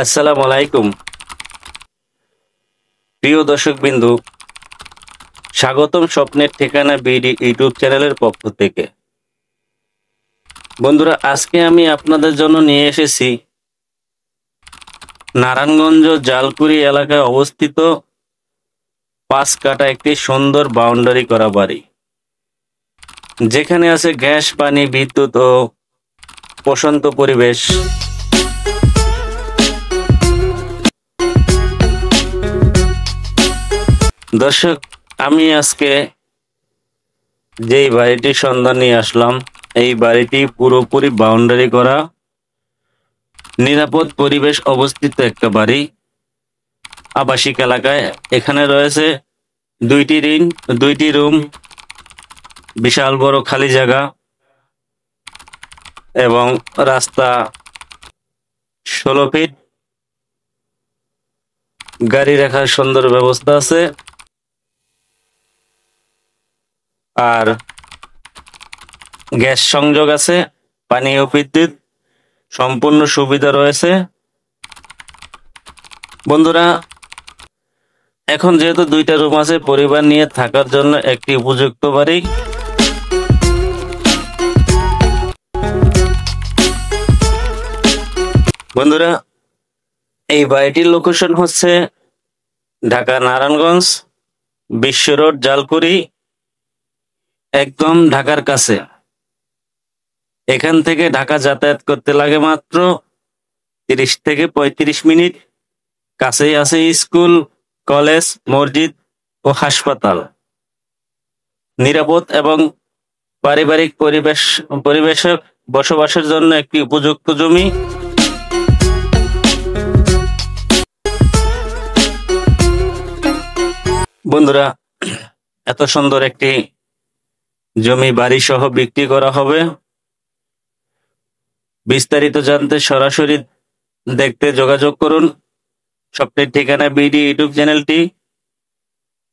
আসসালামু আলাইকুম প্রিয় দর্শকবিন্দু, স্বাগতম স্বপ্নের ঠিকানা বিডি ইউটিউব চ্যানেলের পক্ষ থেকে। বন্ধুরা, আজকে আমি আপনাদের জন্য নিয়ে এসেছি নারায়ণগঞ্জ জালকুড়ি এলাকায় অবস্থিত 5 কাঠা একটি সুন্দর বাউন্ডারি করা বাড়ি, যেখানে আছে গ্যাস, পানি, বিদ্যুৎ ও প্রশান্ত পরিবেশ। দর্শক, আমি আজকে যেই বাড়িটির সন্ধান নিয়ে আসলাম, এই বাড়িটি পুরোপুরি বাউন্ডারি করা, নিরাপদ পরিবেশ অবস্থিত একটা বাড়ি, আবাসিক এলাকায়। এখানে রয়েছে দুইটি রুম, বিশাল বড় খালি জায়গা এবং রাস্তা 16 ফিট, গাড়ি রাখার সুন্দর ব্যবস্থা আছে। আর গ্যাস সংযোগ আছে, পানি ও বিদ্যুৎ সম্পূর্ণ সুবিধা রয়েছে। বন্ধুরা, এখন যেহেতু 2টা রুম আছে, পরিবার নিয়ে থাকার জন্য একটি উপযুক্ত বাড়ি। বন্ধুরা, এই বাড়িটির লোকেশন হচ্ছে ঢাকা নারায়ণগঞ্জ বিশ্ব রোড, জালকুড়ি, একদম ঢাকার কাছে। এখান থেকে ঢাকা যাতায়াত করতে লাগে মাত্র 30 থেকে 35 মিনিট। কাছেই আছে স্কুল, কলেজ, মসজিদ ও হাসপাতাল। নিরাপদ এবং পারিবারিক পরিবেশে বসবাসের জন্য একটি উপযুক্ত জমি। বন্ধুরা, এত সুন্দর একটি জমি বাড়ি সহ বিক্রি করা হবে। বিস্তারিত জানতে সরাসরি দেখতে যোগাযোগ করুন স্বপ্নের ঠিকানা বিডি ইউটিউব চ্যানেলটি।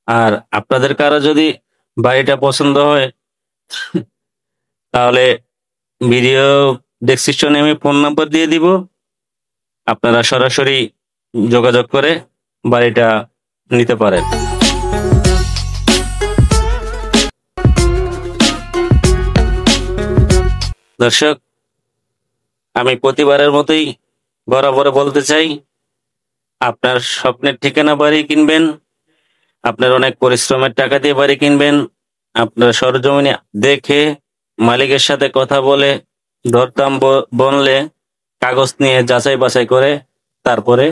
আর আপনাদের কারো যদি বাড়িটা পছন্দ হয়, তাহলে ভিডিও ডেসক্রিপশনে আমি ফোন নাম্বার দিয়ে দিব। আপনারা সরাসরি যোগাযোগ করে বাড়িটা নিতে পারেন। দর্শক, আমি প্রতিবারের মতোই বরাবর বলতে চাই, আপনার স্বপ্নের ঠিকানা বাড়ি কিনবেন, আপনার অনেক পরিশ্রমের টাকা দিয়ে বাড়ি কিনবেন, আপনার সরজমিনে দেখে মালিকের সাথে কথা বলে দরদাম বললে কাগজ নিয়ে যাচাই বাছাই করে তারপরে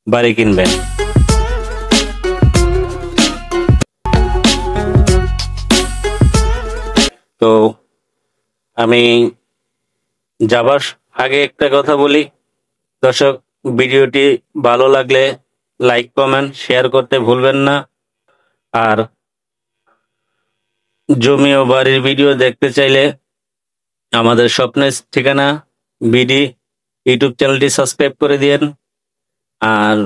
বাড়ি কিনবেন। তো আমি যাবার আগে একটা কথা বলি, দর্শক, ভিডিওটি ভালো লাগলে লাইক, কমেন্ট, শেয়ার করতে ভুলবেন না। আর জমি ও বাড়ির ভিডিও দেখতে চাইলে আমাদের স্বপ্নের ঠিকানা বিডি ইউটিউব চ্যানেলটি সাবস্ক্রাইব করে দিয়েন আর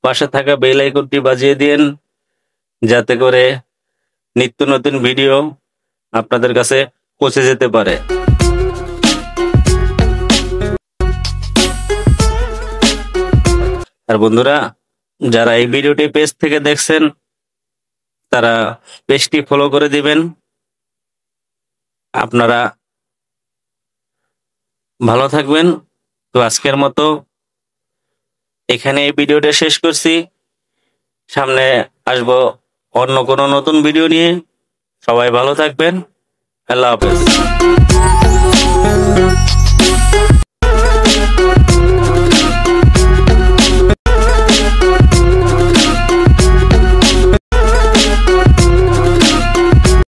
পাশে থাকা বেল আইকনটি বাজিয়ে দিয়েন, যাতে করে নিত্য নতুন ভিডিও আপনাদের কাছে পৌঁছে যেতে পারে। আর বন্ধুরা, যারা এই ভিডিওটি পেজ থেকে দেখছেন, তারা পেজটি ফলো করে দিবেন। আপনারা ভালো থাকবেন। তো আজকের মতো এখানে এই ভিডিওটা শেষ করছি। সামনে আসবো অন্য কোনো নতুন ভিডিও নিয়ে। সবাই ভালো থাকবেন। আল্লাহ হাফেজ।